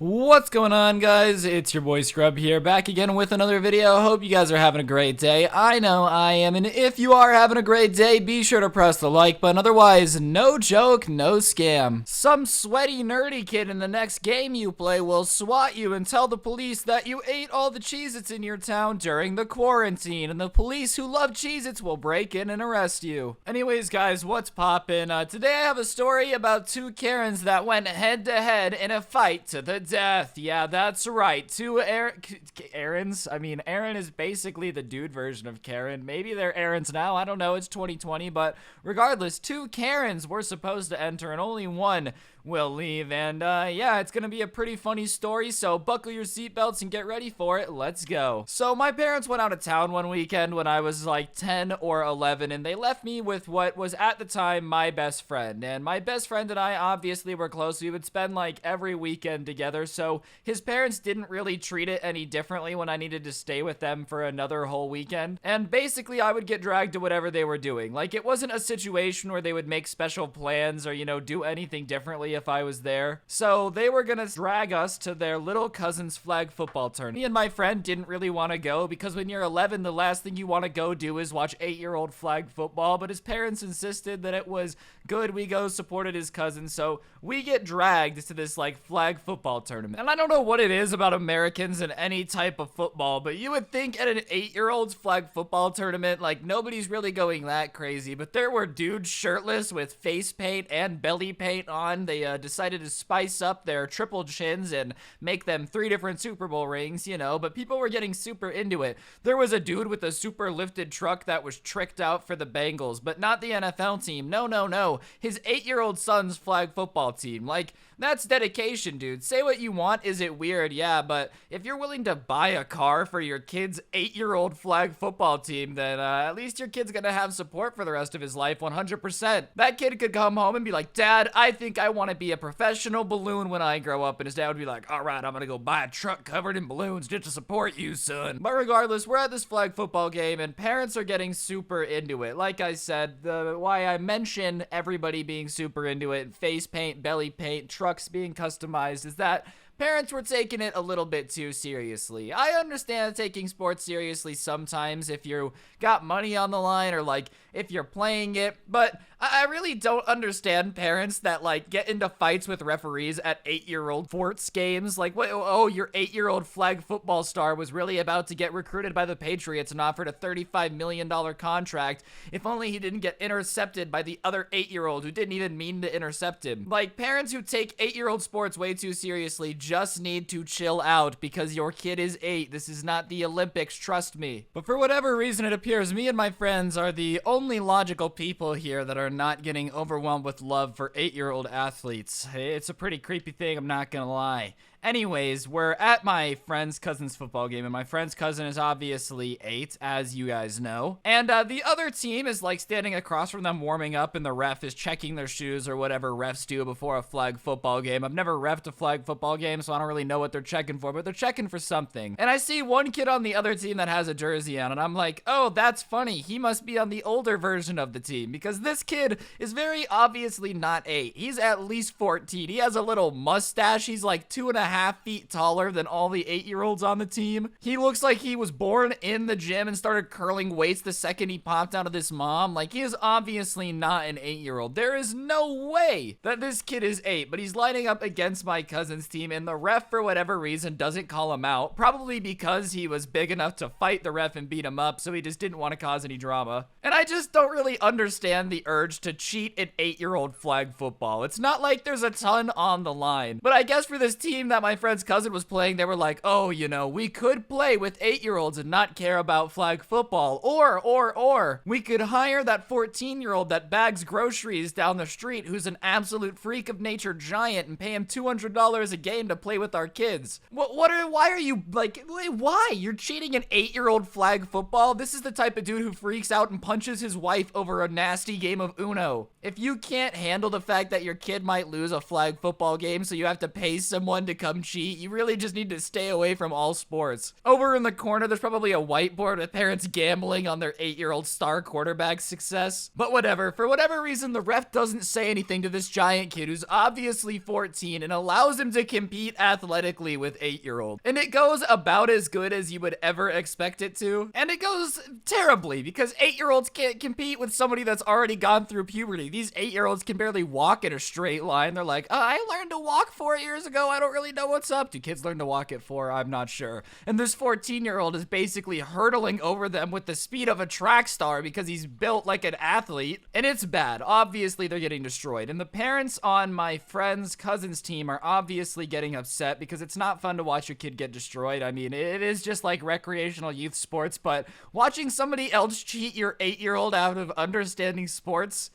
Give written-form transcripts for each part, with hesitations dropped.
What's going on, guys? It's your boy Scrub here, back again with another video. Hope you guys are having a great day. I know I am, and if you are having a great day, be sure to press the like button. Otherwise, no joke, no scam. Some sweaty nerdy kid in the next game you play will swat you and tell the police that you ate all the Cheez-Its in your town during the quarantine, and the police who love Cheez-Its will break in and arrest you. Anyways, guys, what's poppin'? Today I have a story about two Karens that went head-to-head in a fight to the death. Yeah, that's right. Two Aaron's. I mean, Aaron is basically the dude version of Karen. Maybe they're Aaron's now. I don't know. It's 2020, but regardless, two Karens were supposed to enter and only one will leave. And yeah, it's gonna be a pretty funny story, so buckle your seatbelts and get ready for it. Let's go. So my parents went out of town one weekend when I was like 10 or 11, and they left me with what was at the time my best friend. And my best friend and I obviously were close. We would spend like every weekend together, so his parents didn't really treat it any differently when I needed to stay with them for another whole weekend. And basically I would get dragged to whatever they were doing. Like, it wasn't a situation where they would make special plans or, you know, do anything differently if I was there. So they were gonna drag us to their little cousin's flag football tournament. Me and my friend didn't really want to go because when you're 11, the last thing you want to go do is watch 8-year-old flag football, but his parents insisted that it was good we go, supported his cousin, so we get dragged to this like flag football tournament. And I don't know what it is about Americans and any type of football, but you would think at an 8-year-old's flag football tournament, like, nobody's really going that crazy, but there were dudes shirtless with face paint and belly paint on. They decided to spice up their triple chins and make them 3 different Super Bowl rings, you know, but people were getting super into it. There was a dude with a super lifted truck that was tricked out for the Bengals, but not the NFL team. No, no, no. His 8-year-old son's flag football team. Like, that's dedication, dude. Say what you want, is it weird? Yeah, but if you're willing to buy a car for your kid's 8-year-old flag football team, then at least your kid's gonna have support for the rest of his life, 100%. That kid could come home and be like, Dad, I think I want to be a professional balloon when I grow up, and his dad would be like, all right, I'm gonna go buy a truck covered in balloons just to support you, son. But regardless, we're at this flag football game, and parents are getting super into it. Like I said, why I mention everybody being super into it, face paint, belly paint, trucks being customized, is that parents were taking it a little bit too seriously. I understand taking sports seriously sometimes if you got money on the line or like if you're playing it, but I really don't understand parents that like get into fights with referees at 8-year-old sports games. Like, what? Oh, your 8-year-old flag football star was really about to get recruited by the Patriots and offered a $35 million contract. If only he didn't get intercepted by the other 8-year-old who didn't even mean to intercept him. Like, parents who take 8-year-old sports way too seriously just need to chill out because your kid is 8. This is not the Olympics, trust me. But for whatever reason, it appears me and my friends are the only logical people here that are not getting overwhelmed with love for 8-year-old athletes. It's a pretty creepy thing, I'm not gonna lie. Anyways, we're at my friend's cousin's football game, and my friend's cousin is obviously 8, as you guys know. And the other team is like standing across from them warming up, and the ref is checking their shoes or whatever refs do before a flag football game. I've never reffed a flag football game, so I don't really know what they're checking for, but they're checking for something. And I see one kid on the other team that has a jersey on, and I'm like, oh, that's funny. He must be on the older version of the team, because this kid is very obviously not 8. He's at least 14. He has a little mustache. He's like 2.5 feet taller than all the 8-year-olds on the team. He looks like he was born in the gym and started curling weights the second he popped out of this mom. Like, he is obviously not an 8-year-old. There is no way that this kid is 8, but he's lining up against my cousin's team, and the ref, for whatever reason, doesn't call him out. Probably because he was big enough to fight the ref and beat him up, so he just didn't want to cause any drama. And I just don't really understand the urge to cheat an 8-year-old flag football. It's not like there's a ton on the line. But I guess for this team that my friend's cousin was playing, they were like, oh, you know, we could play with 8-year-olds and not care about flag football. Or we could hire that 14-year-old that bags groceries down the street who's an absolute freak of nature giant and pay him $200 a game to play with our kids. Why are you, like, why? You're cheating an 8-year-old flag football? This is the type of dude who freaks out and punches his wife over a nasty game of Uno. If you can't handle the fact that your kid might lose a flag football game, so you have to pay someone to come come cheat. You really just need to stay away from all sports. Over in the corner, there's probably a whiteboard with parents gambling on their 8-year-old star quarterback's success. But whatever, for whatever reason, the ref doesn't say anything to this giant kid who's obviously 14 and allows him to compete athletically with 8-year-old. And it goes about as good as you would ever expect it to. And it goes terribly because 8-year-olds can't compete with somebody that's already gone through puberty. These 8-year-olds can barely walk in a straight line. They're like, I learned to walk 4 years ago. I don't really know what's up. Do kids learn to walk at 4? I'm not sure. And this 14-year-old is basically hurtling over them with the speed of a track star because he's built like an athlete. And it's bad. Obviously, they're getting destroyed. And the parents on my friend's cousin's team are obviously getting upset because it's not fun to watch your kid get destroyed. I mean, it is just like recreational youth sports, but watching somebody else cheat your 8-year-old out of understanding sports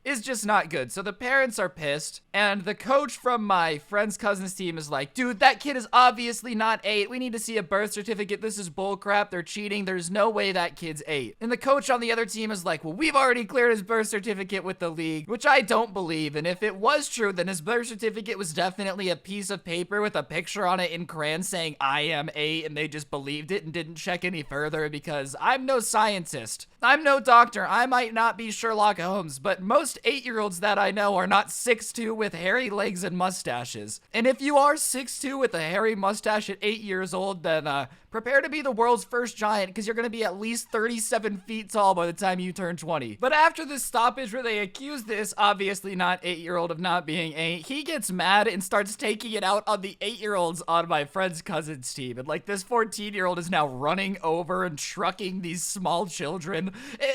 is just not good. So the parents are pissed, and the coach from my friend's cousin's team is like, dude, that kid is obviously not 8. We need to see a birth certificate. This is bullcrap. They're cheating. There's no way that kid's 8. And the coach on the other team is like, well, we've already cleared his birth certificate with the league, which I don't believe. And if it was true, then his birth certificate was definitely a piece of paper with a picture on it in crayon saying I am 8, and they just believed it and didn't check any further because I'm no scientist. I'm no doctor. I might not be Sherlock Holmes, but most 8-year-olds that I know are not 6'2" with hairy legs and mustaches. And if you are 6'2" with a hairy mustache at 8 years old, then prepare to be the world's first giant because you're going to be at least 37 feet tall by the time you turn 20. But after this stoppage where they accuse this obviously not 8-year-old of not being 8, he gets mad and starts taking it out on the 8-year-olds on my friend's cousin's team. And like this 14-year-old is now running over and trucking these small children.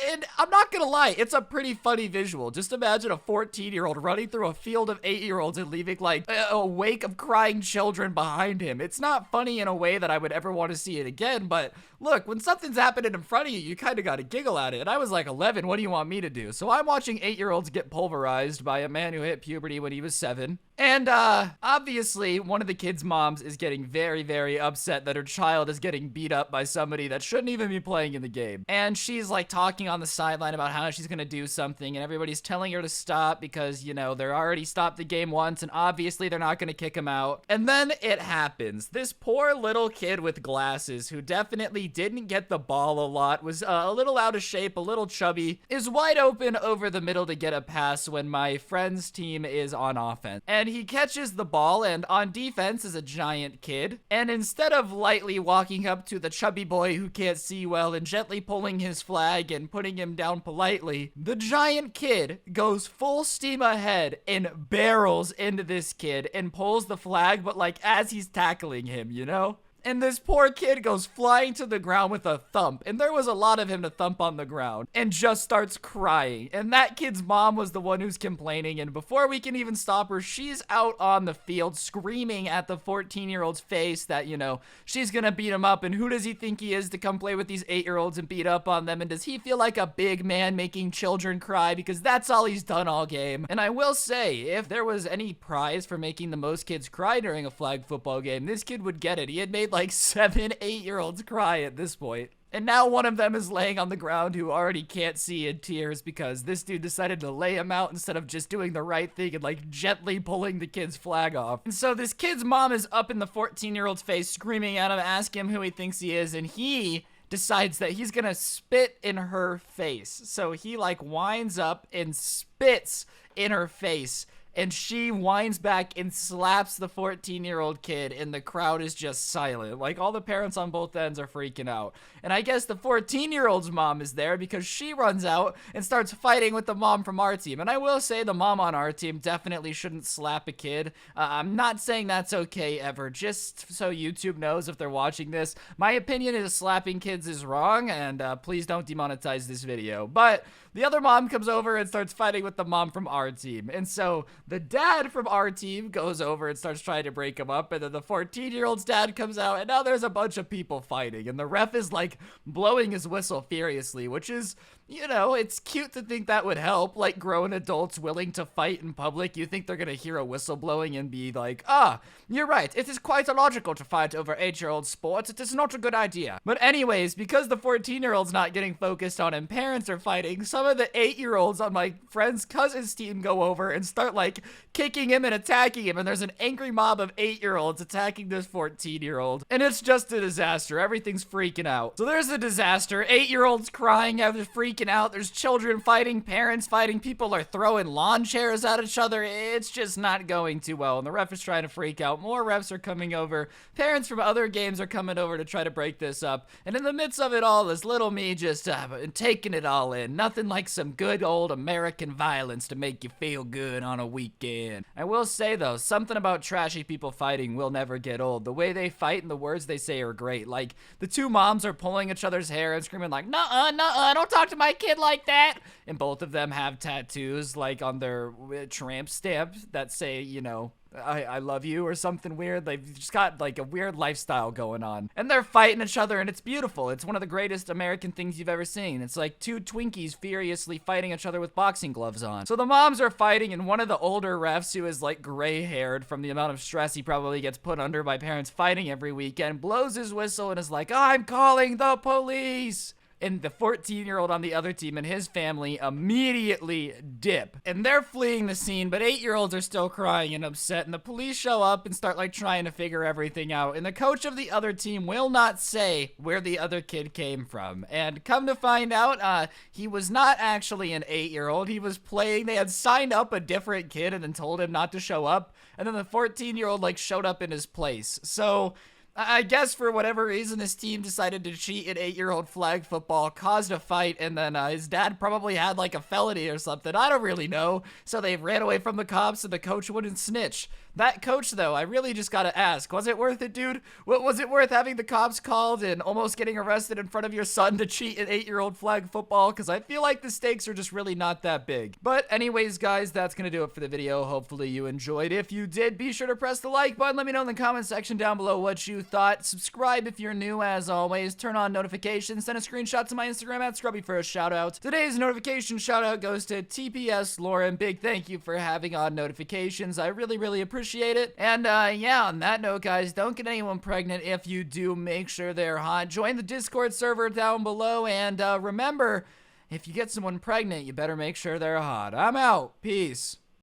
And I'm not going to lie, it's a pretty funny visual. Just imagine a 14-year-old running through a field of 8-year-olds and leaving like a wake of crying children behind him. It's not funny in a way that I would ever want to see it again, but look, when something's happening in front of you, you kind of got to giggle at it. And I was like 11, what do you want me to do? So I'm watching 8-year-olds get pulverized by a man who hit puberty when he was 7. And obviously, one of the kids' moms is getting very, very upset that her child is getting beat up by somebody that shouldn't even be playing in the game. And she's like talking on the sideline about how she's gonna do something, and everybody's telling her to stop because, you know, they're already stopped the game once, and obviously they're not gonna kick him out. And then it happens. This poor little kid with glasses, who definitely didn't get the ball a lot, was a little out of shape, a little chubby, is wide open over the middle to get a pass when my friend's team is on offense. And he catches the ball, and on defense is a giant kid. And instead of lightly walking up to the chubby boy who can't see well and gently pulling his flag and putting him down politely, the giant kid goes full steam ahead and barrels into this kid and pulls the flag, but like as he's tackling him, you know? And this poor kid goes flying to the ground with a thump, and there was a lot of him to thump on the ground, and just starts crying. And that kid's mom was the one who's complaining, and before we can even stop her, she's out on the field screaming at the 14-year-old's face that, you know, she's gonna beat him up, and who does he think he is to come play with these 8-year-olds and beat up on them, and does he feel like a big man making children cry, because that's all he's done all game. And I will say, if there was any prize for making the most kids cry during a flag football game, this kid would get it. He had made like 7 8-year-olds cry at this point. And now one of them is laying on the ground who already can't see in tears because this dude decided to lay him out instead of just doing the right thing and like gently pulling the kid's flag off. And so this kid's mom is up in the 14-year-old's face screaming at him, asking him who he thinks he is, and he decides that he's gonna spit in her face. So he like winds up and spits in her face, and she whines back and slaps the 14-year-old kid, and the crowd is just silent. Like, all the parents on both ends are freaking out. And I guess the 14-year-old's mom is there because she runs out and starts fighting with the mom from our team. And I will say the mom on our team definitely shouldn't slap a kid. I'm not saying that's okay ever, just so YouTube knows if they're watching this. My opinion is slapping kids is wrong, and please don't demonetize this video. But the other mom comes over and starts fighting with the mom from our team. And so the dad from our team goes over and starts trying to break him up, and then the 14-year-old's dad comes out, and now there's a bunch of people fighting, and the ref is like blowing his whistle furiously, which is, you know, it's cute to think that would help, like grown adults willing to fight in public. You think they're gonna hear a whistle blowing and be like, ah, you're right, it is quite illogical to fight over 8-year-old sports, it is not a good idea. But anyways, because the 14-year-old's not getting focused on and parents are fighting, some of the 8-year-olds on my friend's cousin's team go over and start like like kicking him and attacking him, and there's an angry mob of 8-year-olds attacking this 14-year-old, and it's just a disaster. Everything's freaking out. So there's a disaster. 8-year-olds crying, they're freaking out. There's children fighting, parents fighting, people are throwing lawn chairs at each other. It's just not going too well, and the ref is trying to freak out. More refs are coming over. Parents from other games are coming over to try to break this up, and in the midst of it all is little me just taking it all in. Nothing like some good old American violence to make you feel good on a weekend. I will say though, something about trashy people fighting will never get old. The way they fight and the words they say are great. Like, the two moms are pulling each other's hair and screaming like, nuh-uh, nuh-uh, don't talk to my kid like that. And both of them have tattoos, like on their tramp stamp that say, you know, I love you or something weird. They've just got like a weird lifestyle going on. And they're fighting each other and it's beautiful. It's one of the greatest American things you've ever seen. It's like two Twinkies furiously fighting each other with boxing gloves on. So the moms are fighting and one of the older refs, who is like gray-haired from the amount of stress he probably gets put under by parents fighting every weekend, blows his whistle and is like, I'm calling the police. And the 14-year-old on the other team and his family immediately dip. And they're fleeing the scene, but 8-year-olds are still crying and upset. And the police show up and start like trying to figure everything out. And the coach of the other team will not say where the other kid came from. And come to find out, he was not actually an 8-year-old. He was playing. They had signed up a different kid and then told him not to show up. And then the 14-year-old like showed up in his place. So I guess for whatever reason, this team decided to cheat at 8-year-old flag football, caused a fight, and then his dad probably had like a felony or something. I don't really know. So they ran away from the cops and the coach wouldn't snitch. That coach, though, I really just gotta ask, was it worth it, dude? What was it worth having the cops called and almost getting arrested in front of your son to cheat at 8-year-old flag football? Because I feel like the stakes are just really not that big. But anyways, guys, that's gonna do it for the video. Hopefully you enjoyed. If you did, be sure to press the like button. Let me know in the comment section down below what you thought. Subscribe if you're new, as always. Turn on notifications. Send a screenshot to my Instagram at Scrubby for a shout out. Today's notification shout out goes to TPS Lauren. Big thank you for having on notifications. I really appreciate it. And yeah, on that note, guys, don't get anyone pregnant. If you do, make sure they're hot. Join the Discord server down below. And remember, if you get someone pregnant, you better make sure they're hot. I'm out. Peace.